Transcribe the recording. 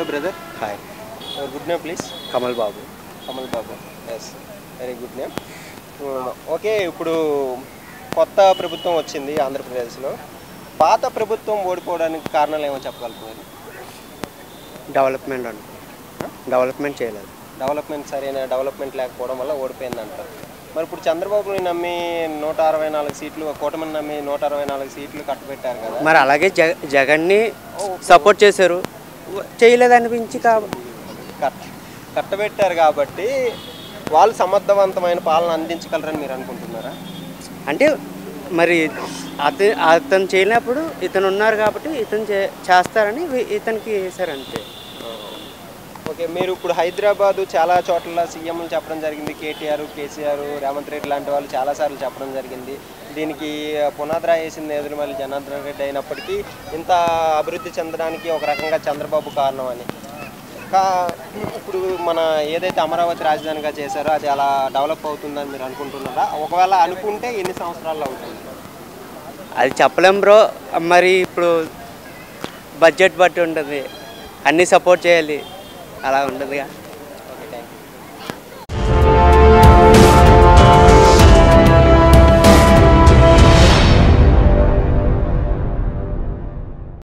brother. Hi. Your good name, please. Kamal Babu. Kamal Babu. Yes. Very good name. Okay, ఇప్పుడు కొత్త ప్రభుత్వం వచ్చింది ఆంధ్రప్రదేశ్లో. పాత ప్రభుత్వం ఓడిపోవడానికి కారణాలు ఏమో చెప్పగలుగుతున్నారు? డెవలప్మెంట్ చేయలేదు. సరైన డెవలప్మెంట్ లేకపోవడం వల్ల ఓడిపోయిందంటారు. మరి ఇప్పుడు చంద్రబాబుని నమ్మి 164 సీట్లు, కూటమిని నమ్మి 164 సీట్లు కట్టబెట్టారు కదా. మరి అలాగే జగన్ని సపోర్ట్ చేశారు, చేయలేదనిపించి కట్టబెట్టారు కాబట్టి వాళ్ళు సమర్థవంతమైన పాలన అందించగలరని మీరు అనుకుంటున్నారా? అంటే మరి అతను చేయనప్పుడు ఇతను ఉన్నారు కాబట్టి ఇతను చేస్తారని ఇతనికి వేశారు అంతే. ఓకే, మీరు ఇప్పుడు హైదరాబాదు చాలా చోట్ల సీఎంలు చెప్పడం జరిగింది. కేటీఆర్, కేసీఆర్, రేవంత్ రెడ్డి లాంటి వాళ్ళు చాలాసార్లు చెప్పడం జరిగింది. దీనికి పునాదిరా వేసింది ఎదురుమల్లి జనార్దన్ రెడ్డి అయినప్పటికీ ఇంత అభివృద్ధి చెందడానికి ఒక రకంగా చంద్రబాబు కారణం అని. ఇప్పుడు మన ఏదైతే అమరావతి రాజధానిగా చేశారో అది అలా డెవలప్ అవుతుందని మీరు అనుకుంటున్నారా? ఒకవేళ అనుకుంటే ఎన్ని సంవత్సరాల్లో అవుతుంది? అది చెప్పలేం బ్రో. మరి ఇప్పుడు బడ్జెట్ బట్టి ఉంటుంది, అన్నీ సపోర్ట్ చేయాలి, అలా ఉండదుగా.